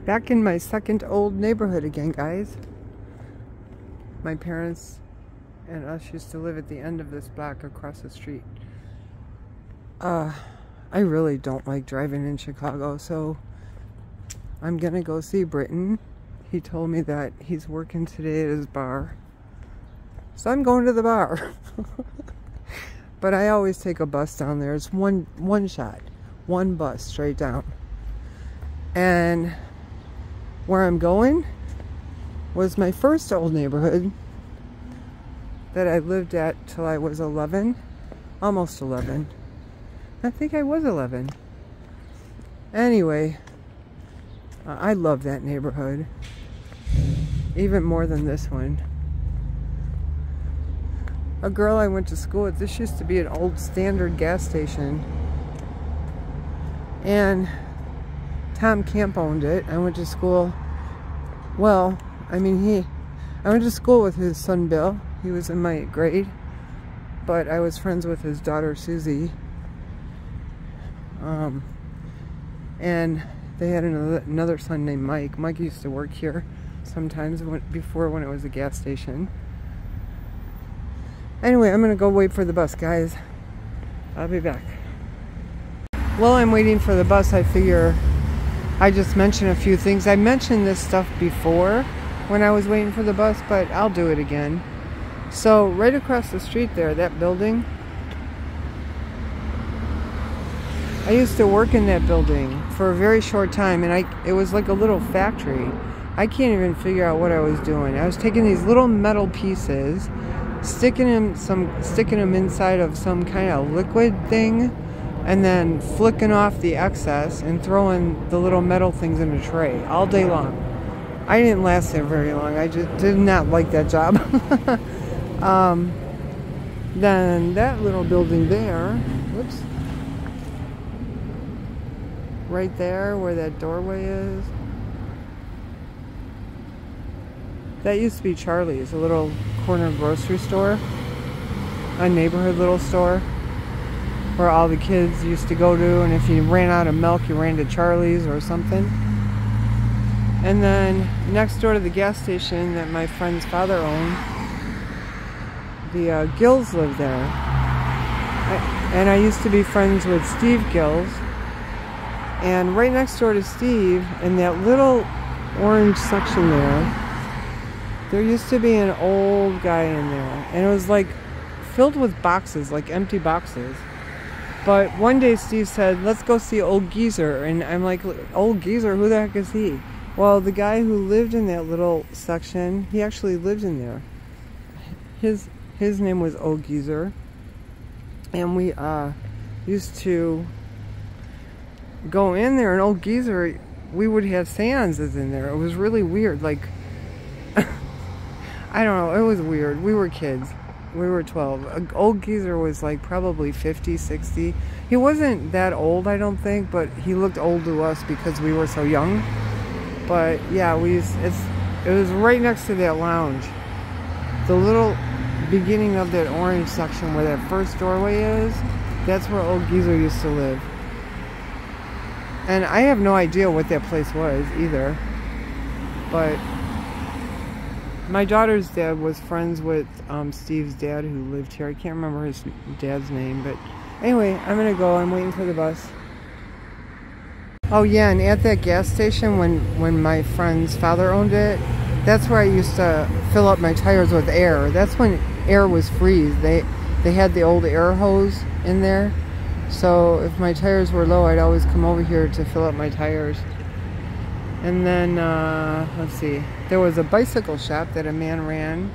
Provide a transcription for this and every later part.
Back in my second old neighborhood again, guys. My parents and us used to live at the end of this block across the street. I really don't like driving in Chicago, so I'm gonna go see Brittan. He told me that he's working today at his bar. So I'm going to the bar. But I always take a bus down there. It's one shot. One bus straight down. And where I'm going was my first old neighborhood that I lived at till I was 11. Almost 11. I think I was 11. Anyway, I love that neighborhood. Even more than this one. A girl I went to school with, this used to be an old Standard gas station. And Tom Camp owned it. I went to school, well, I went to school with his son Bill. He was in my grade. But I was friends with his daughter Susie. And they had another son named Mike. Mike used to work here sometimes before when it was a gas station. Anyway, I'm gonna go wait for the bus, guys. I'll be back. While I'm waiting for the bus, I figure I just mention a few things. I mentioned this stuff before when I was waiting for the bus, but I'll do it again. So right across the street there, that building, I used to work in that building for a very short time, and it was like a little factory. I can't even figure out what I was doing. I was taking these little metal pieces, sticking them inside of some kind of liquid thing, and then flicking off the excess and throwing the little metal things in a tray all day long. I didn't last there very long. I just did not like that job. Then that little building there, whoops, right there where that doorway is, that used to be Charlie's, a little corner grocery store, a neighborhood little store where all the kids used to go to, and if you ran out of milk you ran to Charlie's or something. And then next door to the gas station that my friend's father owned, the Gills lived there. And I used to be friends with Steve Gills. And right next door to Steve, in that little orange section there used to be an old guy in there. And it was like filled with boxes, like empty boxes. But one day Steve said, let's go see Old Geezer. And I'm like, Old Geezer, who the heck is he? Well, the guy who lived in that little section, he actually lived in there. His name was Old Geezer. And we used to go in there, and Old Geezer, we would have seances in there. It was really weird. Like, I don't know, it was weird. We were kids. We were 12. Old Geezer was like probably 50, 60. He wasn't that old, I don't think, but he looked old to us because we were so young. But yeah, it was right next to that lounge. The little beginning of that orange section where that first doorway is, that's where Old Geezer used to live. And I have no idea what that place was either. But my daughter's dad was friends with Steve's dad who lived here. I can't remember his dad's name, but anyway, I'm gonna go. I'm waiting for the bus. Oh yeah, and at that gas station when my friend's father owned it, that's where I used to fill up my tires with air. That's when air was free. They had the old air hose in there. So if my tires were low, I'd always come over here to fill up my tires. And then, let's see, there was a bicycle shop that a man ran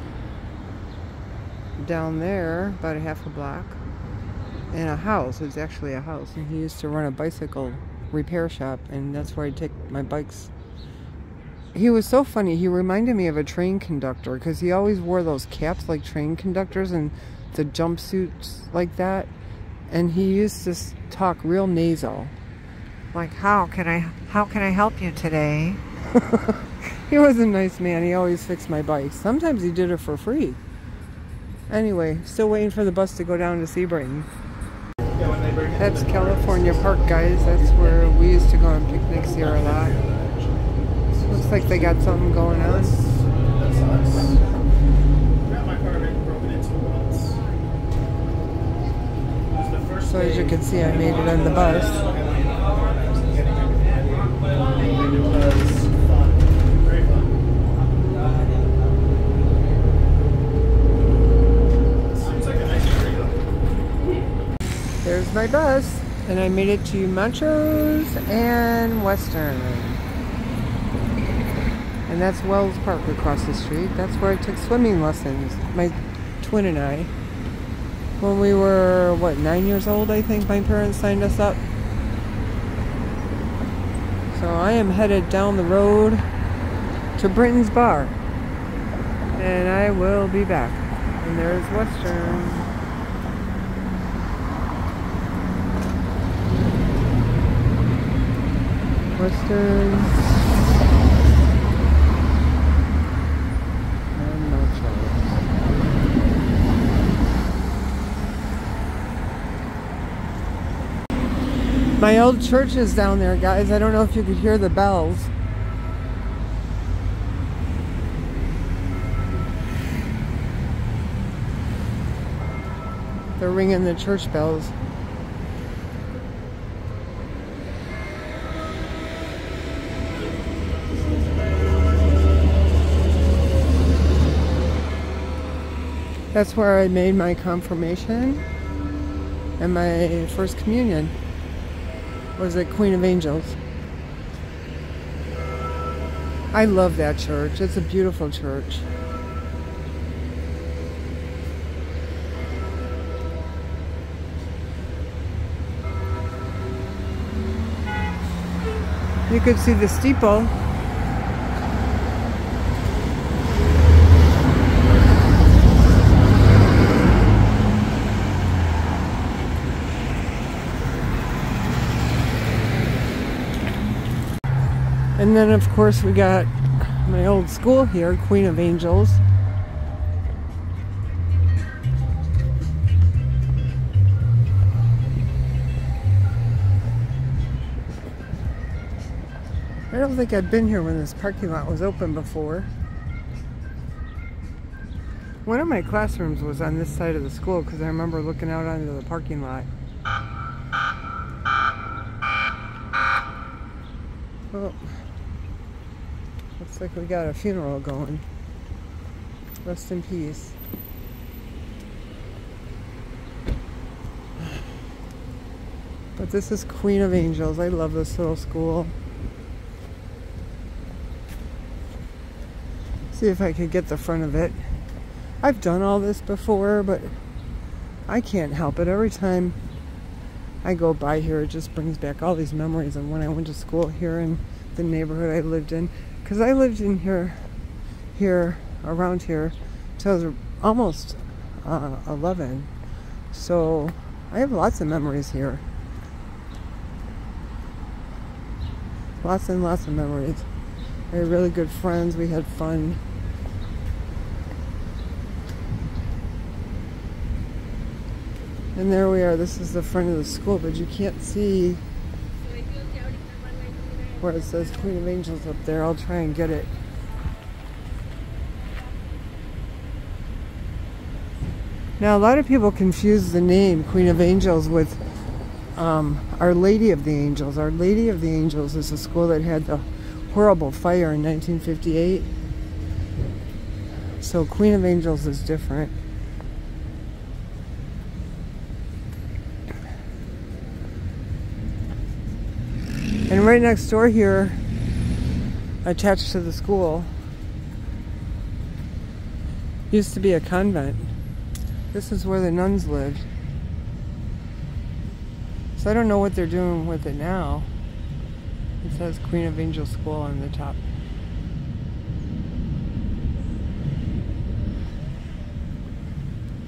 down there, about a half a block, and a house. It was actually a house, and he used to run a bicycle repair shop, and that's where I'd take my bikes. He was so funny. He reminded me of a train conductor, because he always wore those caps like train conductors and the jumpsuits like that. And he used to talk real nasal. Like, how can I help you today? He was a nice man. He always fixed my bikes. Sometimes he did it for free. Anyway, still waiting for the bus to go down to see Brittan. That's California Park, guys. That's where we used to go on picnics here a lot. like they got something going on. That sucks. Got my car broken into once. It was the first So as you day can see, I made it on the bus. I was getting everything. And it was fun. Very fun. Seems like a nice area. There's my bus, and I made it to Montrose and Western. And that's Wells Park across the street. That's where I took swimming lessons, my twin and I. When we were, what, 9 years old, I think my parents signed us up. So I am headed down the road to Brittan's Bar. And I will be back. And there's Western. Western and Montrose. My old church is down there, guys. I don't know if you could hear the bells. They're ringing the church bells. That's where I made my confirmation and my first communion. Was at Queen of Angels. I love that church. It's a beautiful church. You could see the steeple. And then of course we got my old school here, Queen of Angels. I don't think I'd been here when this parking lot was open before. One of my classrooms was on this side of the school because I remember looking out onto the parking lot. Oh. Looks like we got a funeral going. Rest in peace. But this is Queen of Angels. I love this little school. See if I could get the front of it. I've done all this before, but I can't help it. Every time I go by here, it just brings back all these memories of when I went to school here in the neighborhood I lived in. Because I lived in here, around here, till I was almost 11. So I have lots of memories here. Lots and lots of memories. We had really good friends. We had fun. And there we are. This is the front of the school, but you can't see where it says Queen of Angels up there. I'll try and get it. Now, a lot of people confuse the name Queen of Angels with Our Lady of the Angels. Our Lady of the Angels is a school that had the horrible fire in 1958. So Queen of Angels is different. And right next door here, attached to the school, used to be a convent. This is where the nuns lived. So I don't know what they're doing with it now. It says Queen of Angels School on the top.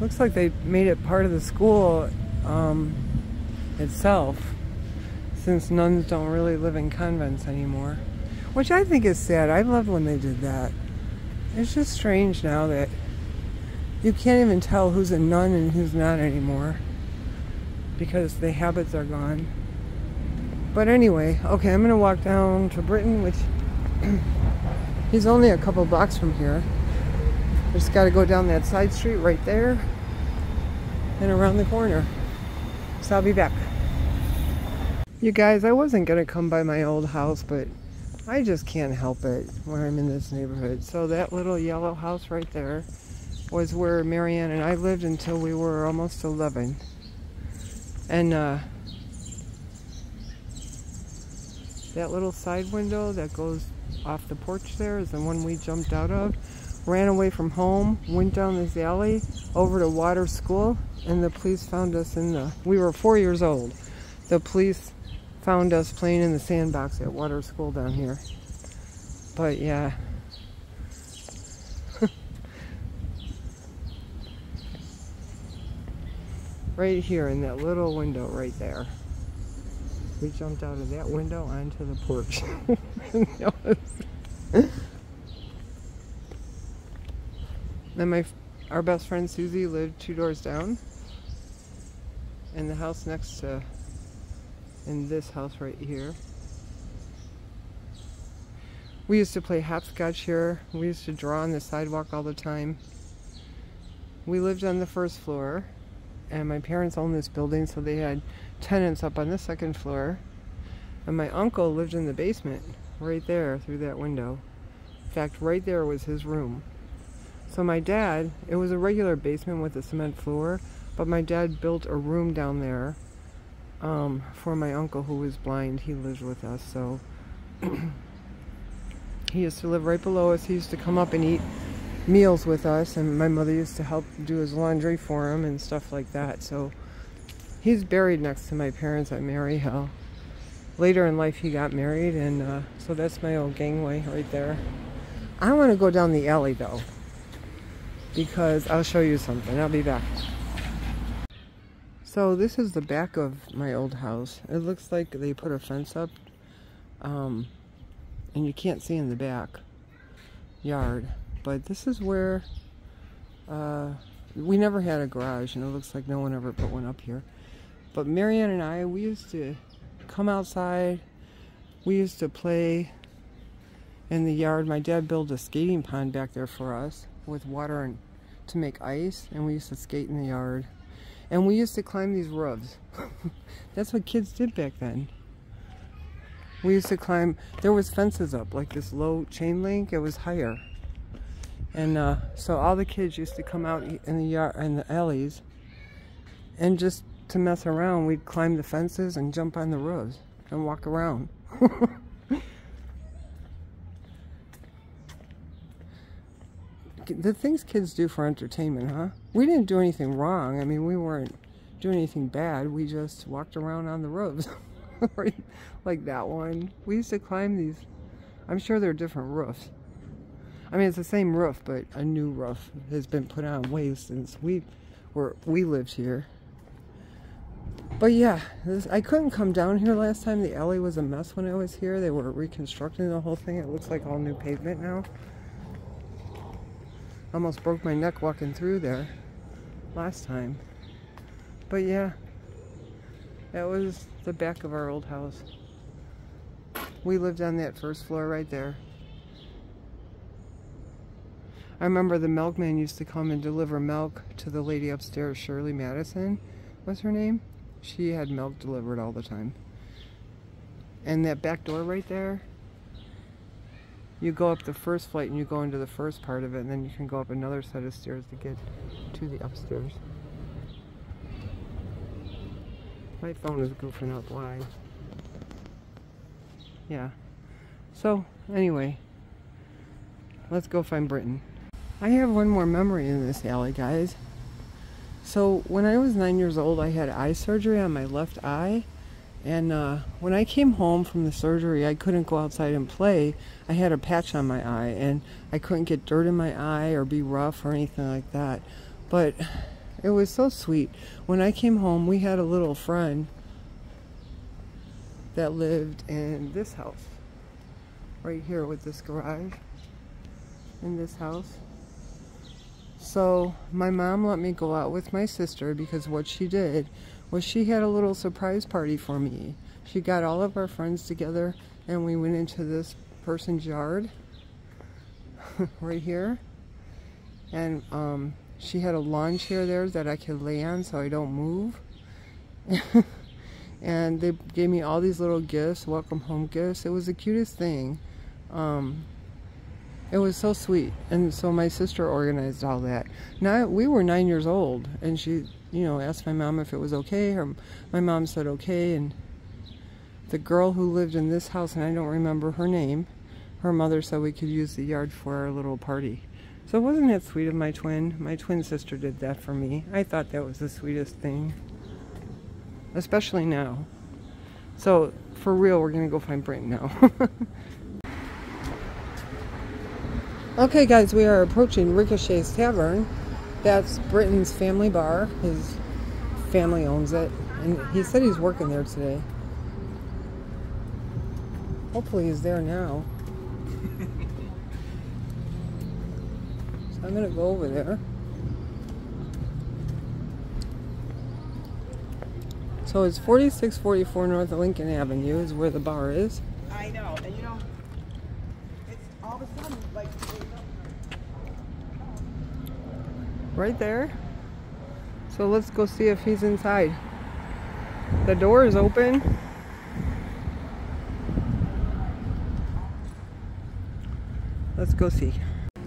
Looks like they made it part of the school itself, since nuns don't really live in convents anymore. Which I think is sad. I loved when they did that. It's just strange now that you can't even tell who's a nun and who's not anymore, because the habits are gone. But anyway, okay, I'm going to walk down to Brittan, which He's only a couple blocks from here. Just got to go down that side street right there and around the corner. So I'll be back. You guys, I wasn't going to come by my old house, but I just can't help it when I'm in this neighborhood. So that little yellow house right there was where Marianne and I lived until we were almost 11. And that little side window that goes off the porch there is the one we jumped out of. Ran away from home, went down this alley over to Water School, and the police found us we were 4 years old. The police found us playing in the sandbox at Water School down here. But yeah. Right here in that little window right there. We jumped out of that window onto the porch. Then our best friend Susie lived 2 doors down. And the house next to, in this house right here. We used to play hopscotch here. We used to draw on the sidewalk all the time. We lived on the first floor. And my parents owned this building, so they had tenants up on the second floor. And my uncle lived in the basement, right there, through that window. In fact, right there was his room. So my dad, it was a regular basement with a cement floor, but my dad built a room down there for my uncle who was blind. He lived with us, so he used to live right below us. He used to come up and eat meals with us, and my mother used to help do his laundry for him and stuff like that. So he's buried next to my parents at Mary Hill. Later in life he got married, and so that's my old gangway right there. I want to go down the alley though, because I'll show you something. I'll be back. So this is the back of my old house. It looks like they put a fence up, and you can't see in the back yard. But this is where we never had a garage, and it looks like no one ever put one up here. But Marianne and I, we used to come outside. We used to play in the yard. My dad built a skating pond back there for us with water and to make ice, and we used to skate in the yard. And we used to climb these roofs. That's what kids did back then. We used to climb. There was fences up, like this low chain link. It was higher. And so all the kids used to come out in the yard, in the alleys, and just to mess around, we'd climb the fences and jump on the roofs and walk around. The things kids do for entertainment, huh? We didn't do anything wrong. I mean, we weren't doing anything bad. We just walked around on the roofs. Like that one. We used to climb these. I'm sure they're different roofs. I mean, it's the same roof, but a new roof has been put on way since we lived here. But yeah, I couldn't come down here last time. The alley was a mess when I was here. They were reconstructing the whole thing. It looks like all new pavement now. Almost broke my neck walking through there last time. But yeah, that was the back of our old house. We lived on that first floor right there. I remember the milkman used to come and deliver milk to the lady upstairs, Shirley Madison was her name. She had milk delivered all the time. And that back door right there, you go up the first flight and you go into the first part of it, and then you can go up another set of stairs to get to the upstairs. My phone is goofing up. Why? Yeah. So, anyway, let's go find Brittan. I have one more memory in this alley, guys. So, when I was 9 years old, I had eye surgery on my left eye. And when I came home from the surgery, I couldn't go outside and play. I had a patch on my eye, and I couldn't get dirt in my eye or be rough or anything like that. But it was so sweet. When I came home, we had a little friend that lived in this house. Right here with this garage. In this house. So my mom let me go out with my sister, because what she did was she had a little surprise party for me. She got all of our friends together, and we went into this person's yard right here. And she had a lawn chair there that I could lay on so I don't move. And they gave me all these little gifts, welcome home gifts. It was the cutest thing. It was so sweet. And so my sister organized all that. Now, we were 9 years old, and she, you know, asked my mom if it was okay. My mom said okay, and the girl who lived in this house, and I don't remember her name, her mother said we could use the yard for our little party. So wasn't that sweet of my twin? My twin sister did that for me. I thought that was the sweetest thing. Especially now. So, for real, we're going to go find Brittan now. Okay, guys, we are approaching Ricochet's Tavern. That's Brittan's family bar. His family owns it. And he said he's working there today. Hopefully he's there now. So I'm going to go over there. So it's 4644 North Lincoln Avenue is where the bar is. I know, and you know, it's all of a sudden like Right there. So let's go see if he's inside. The door is open. Let's go see.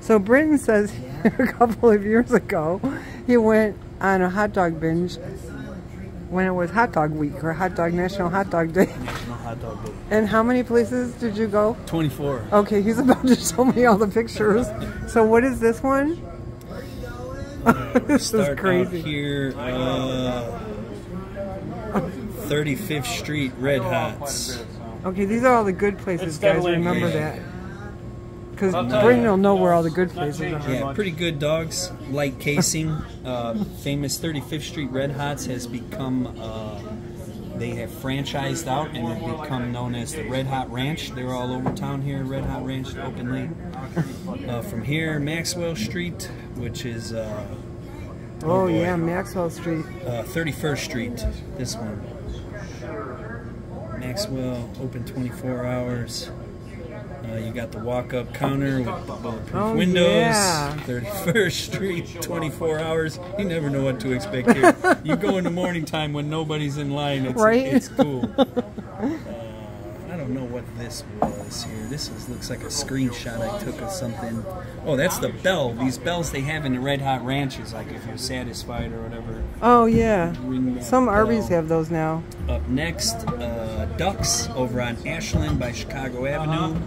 So Brittan says a couple of years ago he went on a hot dog binge when it was Hot Dog Week or National Hot Dog Day. National Hot Dog Day. And how many places did you go? 24. Okay, he's about to show me all the pictures. So what is this one? This is crazy. Out here, 35th Street Red Hots. Okay, these are all the good places, guys. Remember that. Because Brittan will know where all the good places are. Yeah, pretty good dogs. Light casing. Famous 35th Street Red Hots has become, they have franchised out and have become known as the Red Hot Ranch. They're all over town here, Red Hot Ranch, open late. From here, Maxwell Street, which is... oh yeah, Maxwell Street. 31st Street, this one. Maxwell, open 24 hours. You got the walk-up counter with bulletproof windows. Yeah. 31st Street, 24 hours. You never know what to expect here. You go in the morning time when nobody's in line. It's, right? It's cool. I don't know what this was here. Looks like a screenshot I took of something. Oh, that's the bell. These bells they have in the Red Hot Ranches, like if you're satisfied or whatever. Oh yeah. Some bell. Arby's have those now. Up next, Ducks over on Ashland by Chicago Avenue.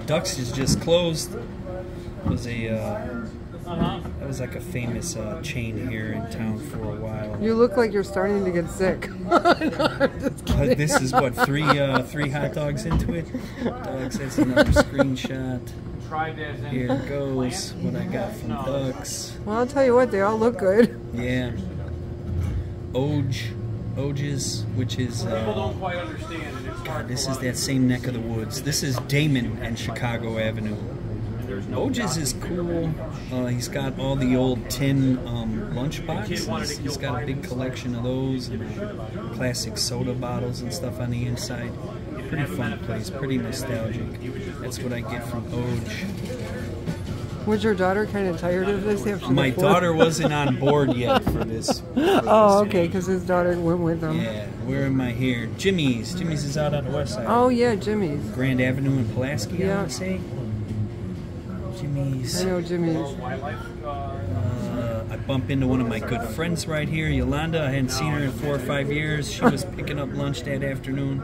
Ducks is just closed. It was that was like a famous chain here in town for a while. You look like you're starting to get sick. No, I'm just kidding. This is what three hot dogs into it. Ducks. That's another screenshot. Here it goes. What I got from Ducks. Well, I'll tell you what, they all look good. Yeah. Oges, which is God, this is that same neck of the woods. This is Damon and Chicago Avenue. Oges is cool. He's got all the old tin lunch boxes. He's got a big collection of those and classic soda bottles and stuff on the inside. Pretty fun place, pretty nostalgic. That's what I get from Oge. Was your daughter kind of tired of this after My daughter wasn't on board yet for this. Oh, okay, because his daughter went with him. Yeah, where am I here? Jimmy's. Jimmy's is out on the west side. Oh, yeah, Jimmy's. Grand Avenue in Pulaski, Yeah. I would say. Jimmy's. I know Jimmy's. I bump into one of my good friends right here, Yolanda. I hadn't seen her in 4 or 5 years. She was picking up lunch that afternoon.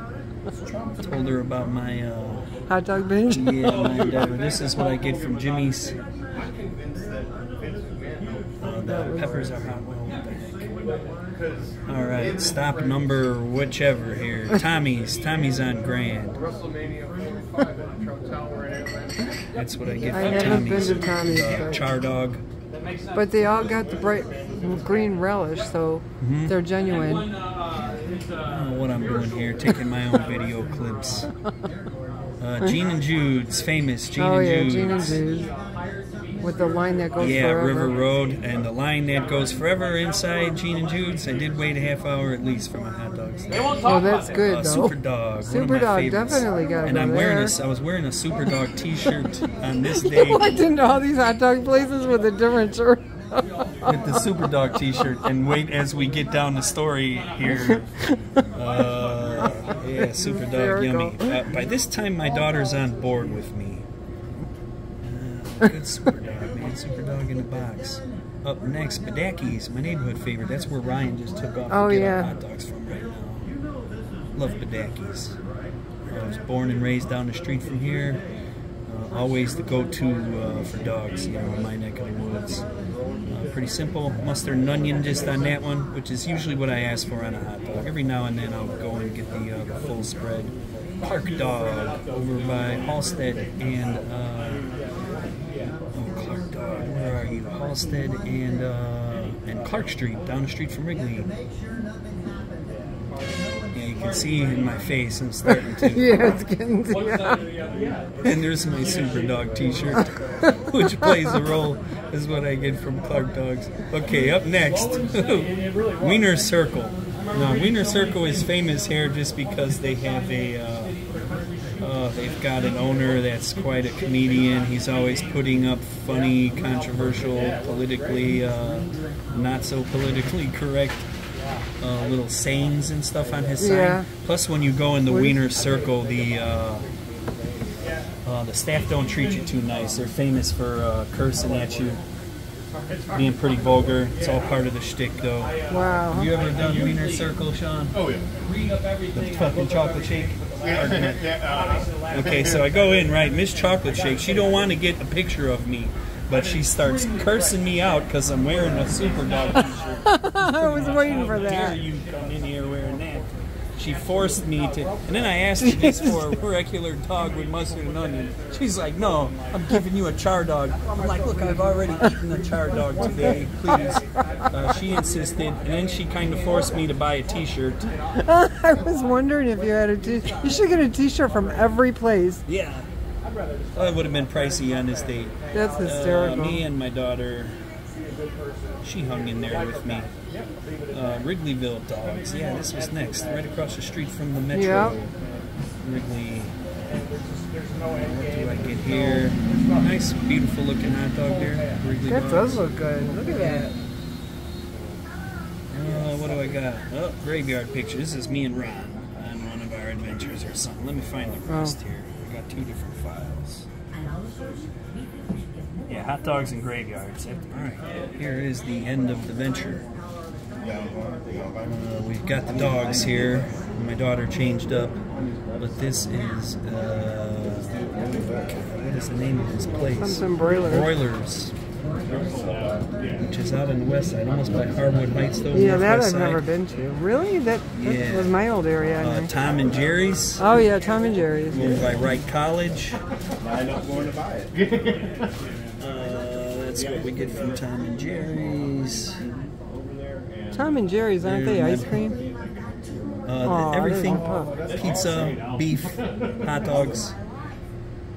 Told her about my... hot dog binge? Yeah, my endeavor. This is what I get from Jimmy's. The peppers are hot. Well, what the heck? All right, stop number whichever here. Tommy's on Grand. That's what I get I from haven't Tommy's. been to Tommy's, but- Char dog. But they all got the bright green relish, so they're genuine. I don't know what I'm doing here, taking my own video clips. Gene and Jude's, famous Gene Oh and yeah, Jude's. Gene and Jude. With the line that goes forever. River Road, and the line that goes forever inside Gene and Jude's. I did wait a half hour at least for my hot dog. dogs. Oh, that's good though. Super Dog. Super one of my Dog favorites. definitely got to And go I'm there. wearing I was wearing a Super Dog T-shirt on this day I didn't know all these hot dog places with a different shirt. with the Super Dog T-shirt. And wait as we get down the story here. Yeah, Super Dog, yummy. By this time, my daughter's on board with me. Good Super Dog, man. Super Dog in the box. Up next, Badacky's, my neighborhood favorite. That's where Ryan just took off to get our hot dogs from right now. Love Badacky's. I was born and raised down the street from here. Always the go-to for dogs, you know, in my neck of the woods. Pretty simple. Mustard and onion just on that one, which is usually what I ask for on a hot dog. Every now and then I'll go and get the full spread. Park Dog over by Halstead and Clark Dog. Where are you? Halstead and Clark Street, down the street from Wrigley. Yeah, you can see in my face I'm starting to. Yeah, it's getting to you. And there's my Super Dog T-shirt, which plays a role as what I get from Clark Dogs. Okay, up next, Wiener Circle. Now, Wiener Circle is famous here just because they have they've got an owner that's quite a comedian. He's always putting up funny, controversial, politically not so politically correct little sayings and stuff on his sign. Yeah. Plus, when you go in the Wiener Circle, the staff don't treat you too nice. They're famous for cursing at you, being pretty vulgar. It's all part of the shtick, though. Wow. Have you ever done Wiener Circle, Sean? Oh, yeah. The fucking chocolate shake? Okay, so I go in, right, Miss Chocolate Shake. She don't want to get a picture of me, but she starts cursing me out because I'm wearing a Super Dog T-shirt. I was waiting for How dare that. you come in here wearing that? She forced me to, and then I asked her just for a regular dog with mustard and onion. She's like, no, I'm giving you a char dog. I'm like, look, I've already eaten a char dog today, please. She insisted, and then she kind of forced me to buy a T-shirt. I was wondering if you had a T-shirt. You should get a T-shirt from every place. Yeah. Well, it would have been pricey on this date. That's hysterical. Me and my daughter, she hung in there with me. Wrigleyville Dogs. Yeah, this was next. Right across the street from the Metro. Yep. Wrigley. What do I get here? Nice, beautiful looking hot dog there. Wrigley That Dogs. does look good. Look at that. What do I got? Oh, graveyard picture. This is me and Ron on one of our adventures or something. Let me find the rest here. We got 2 different files. Yeah, hot dogs and graveyards. Alright, here is the end of the venture. We've got the dogs here. My daughter changed up. But this is, what is the name of this place? Something Broilers. Broilers. Which is out on the west side, almost by Harwood Heights, though. Yeah, that northwest I've never side. been to. Really? That Yeah. was my old area. I think. Tom and Jerry's. Oh yeah, Tom and Jerry's. Over by Wright College. I know going to buy it. That's what we get from Tom and Jerry's. Tom and Jerry's, aren't they ice cream? Aw, Everything, there's a pizza, beef, hot dogs.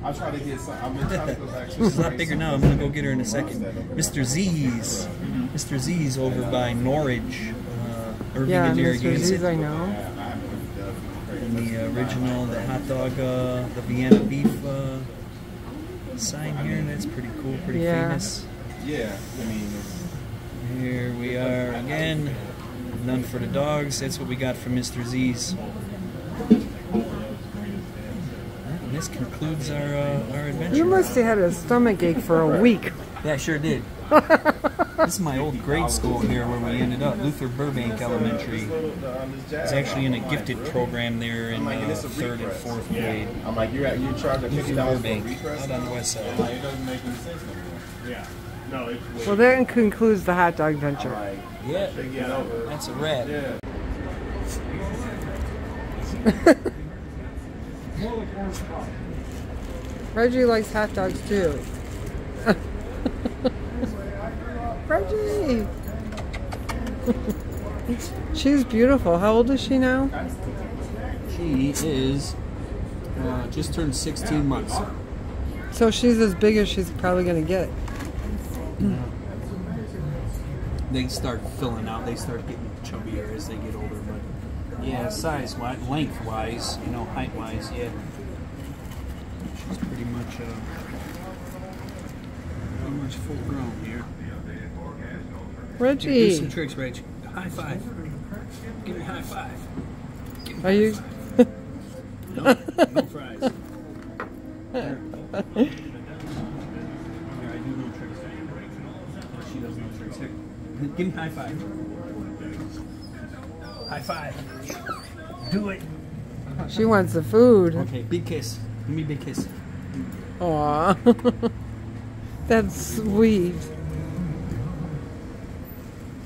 I'll try to get some. I'm gonna try to go back to She's a lot bigger now. I'm gonna go get her in a second. Mr. Z's. Mr. Z's over by Norwich. Irving Yeah, and Mr. Narragansett. Z's, I know. And the original, the hot dog, the Vienna beef sign here. That's pretty cool, pretty famous. Yeah, I mean, Here we are again. None for the dogs. That's what we got from Mr. Z's. And this concludes our adventure. You must have had a stomach ache for a week. Yeah, I sure did. This is my old grade school here where we ended up. Luther Burbank Elementary. I was actually in a gifted program there in 3rd and 4th grade. I'm like, you're charging Luther $50 for a Burbank, refresh? out on the west side. It doesn't make any sense no more. Yeah. No, it's Well, that concludes the hot dog venture. like, Yeah, they get over. that's a wrap. Yeah. Reggie likes hot dogs too. Reggie! She's beautiful. How old is she now? She is just turned 16 months. So she's as big as she's probably going to get. They start filling out. They start getting chubbier as they get older. But Yeah, size-wise, length-wise, you know, height-wise, yeah. She's pretty much full grown here. Reggie. Do some tricks, Reg. High five. Give me a high five. Give me Are you? no, no fries. Here, I do no tricks. She does no tricks. Here, give me a high five. High five. Do it. She wants the food. Okay, big kiss. Give me a big kiss. Aw. That's sweet.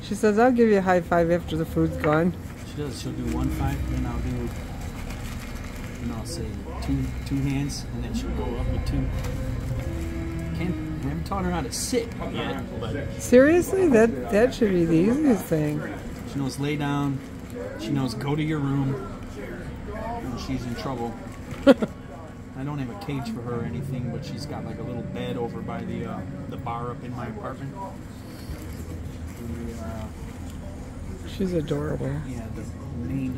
She says, I'll give you a high five after the food's gone. She does. She'll do 1 5, then I'll say two hands, and then she'll go up with 2. I haven't taught her how to sit yet, but Seriously? That should be the easiest thing. she knows lay down. She knows go to your room. When she's in trouble. I don't have a cage for her or anything, but she's got like a little bed over by the bar up in my apartment. She's adorable. Yeah, the main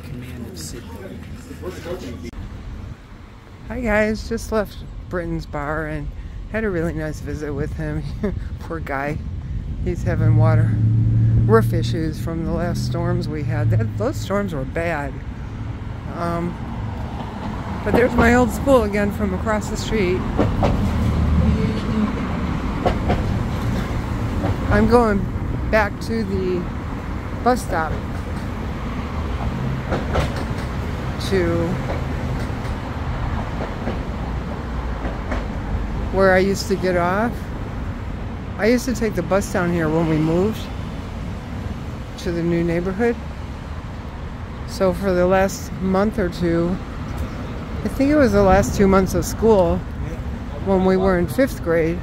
command of sit. Hi guys, just left Brittan's bar and had a really nice visit with him. Poor guy. He's having roof issues from the last storms we had. Those storms were bad. But there's my old school again from across the street. I'm going back to the bus stop to where I used to get off. I used to take the bus down here when we moved to the new neighborhood. So for the last month or two, I think it was the last 2 months of school when we were in 5th grade,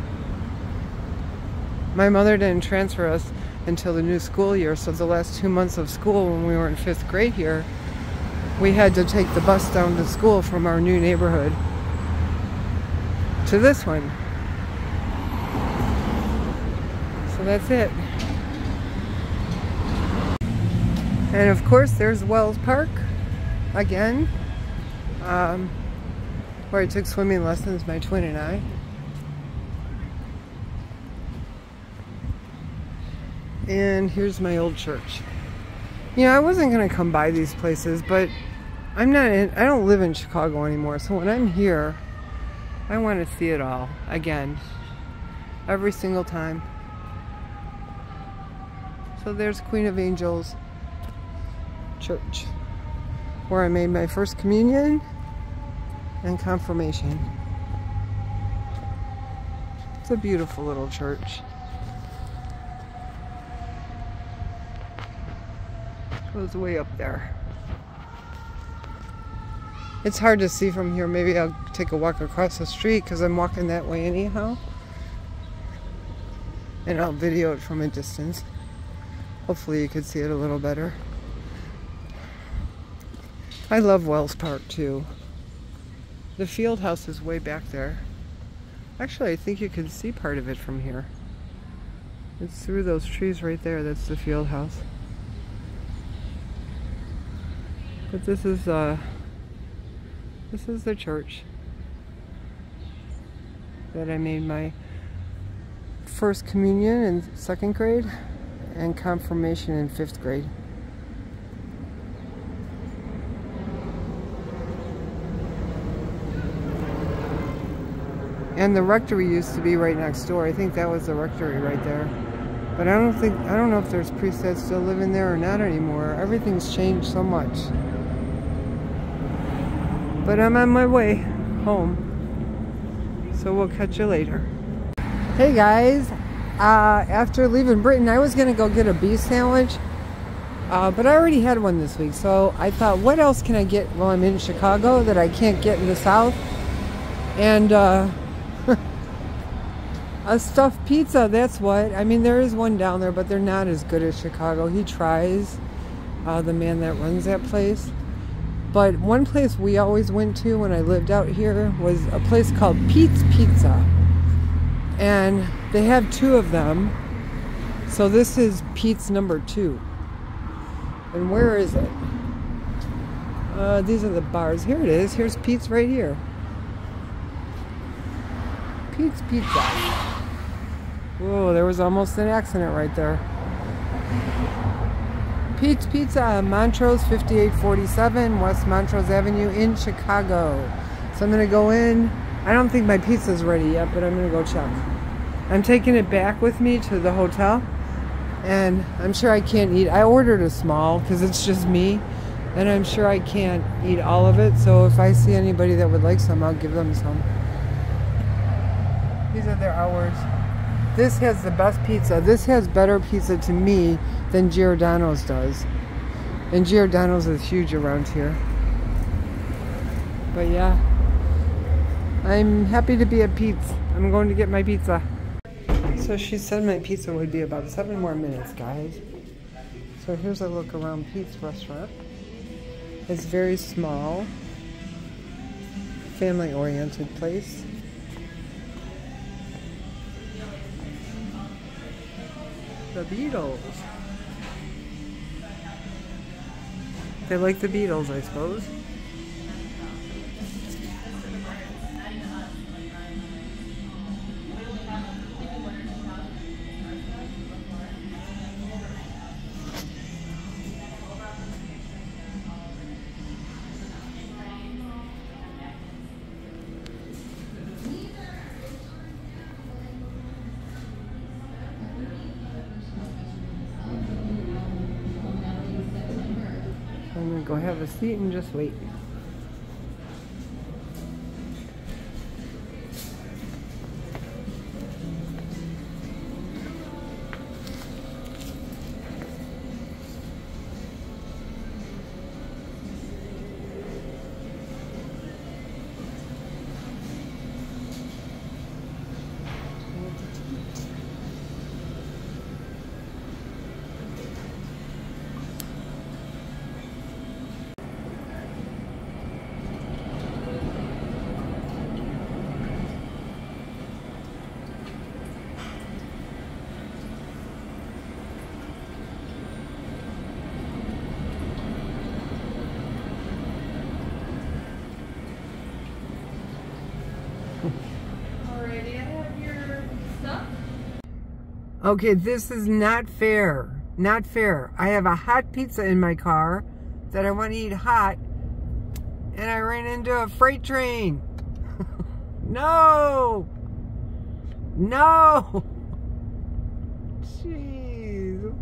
my mother didn't transfer us until the new school year, so the last 2 months of school when we were in 5th grade here, we had to take the bus down to school from our new neighborhood to this one. So that's it. And of course there's Wells Park again, where I took swimming lessons, my twin and I. And here's my old church. You know, I wasn't gonna come by these places, but I don't live in Chicago anymore, so when I'm here, I want to see it all again, every single time. So there's Queen of Angels Church, where I made my first communion and confirmation. It's a beautiful little church. Goes way up there. It's hard to see from here. Maybe I'll take a walk across the street because I'm walking that way anyhow. And I'll video it from a distance. Hopefully you could see it a little better. I love Wells Park too. The field house is way back there. Actually, I think you can see part of it from here. It's through those trees right there. That's the field house. But this is the church that I made my first communion in 2nd grade and confirmation in 5th grade. And the rectory used to be right next door. I think that was the rectory right there. But I don't know if there's priests that still live in there or not anymore. Everything's changed so much. But I'm on my way home. So we'll catch you later. Hey guys, after leaving Brittan, I was gonna go get a beef sandwich. But I already had one this week. So I thought, what else can I get while I'm in Chicago that I can't get in the South? And a stuffed pizza, that's what. I mean, there is one down there, but they're not as good as Chicago. He tries, the man that runs that place. But one place we always went to when I lived out here was a place called Peat's Pizza. And they have 2 of them. So this is Peat's number 2. And where is it? These are the bars. Here it is. Here's Pete's right here. Pete's Pizza. Whoa, there was almost an accident right there. Pete's Pizza, Montrose 5847 West Montrose Avenue in Chicago. So I'm going to go in. I don't think my pizza's ready yet, but I'm going to go check. I'm taking it back with me to the hotel. And I'm sure I can't eat. I ordered a small because it's just me. And I'm sure I can't eat all of it. So if I see anybody that would like some, I'll give them some. These are their hours. This has the best pizza. This has better pizza to me than Giordano's does. And Giordano's is huge around here. But yeah, I'm happy to be at Pete's. I'm going to get my pizza. So she said my pizza would be about 7 more minutes, guys. So here's a look around Pete's restaurant. It's very small, family-oriented place. The Beatles. They like the Beatles, I suppose. I'm gonna go have a seat and just wait. Okay, this is not fair. Not fair. I have a hot pizza in my car that I want to eat hot, and I ran into a freight train. No! No! Jeez.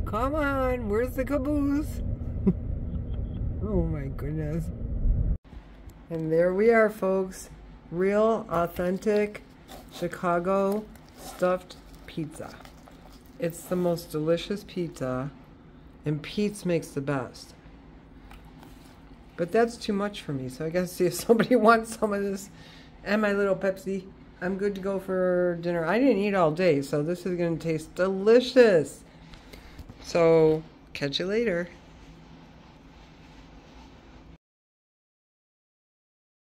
Come on, where's the caboose? Oh my goodness. And there we are, folks. Real, authentic Chicago stuffed pizza. It's the most delicious pizza, and Pete's makes the best. But that's too much for me, so I gotta see if somebody wants some of this and my little Pepsi. I'm good to go for dinner. I didn't eat all day, so this is gonna taste delicious. So, catch you later.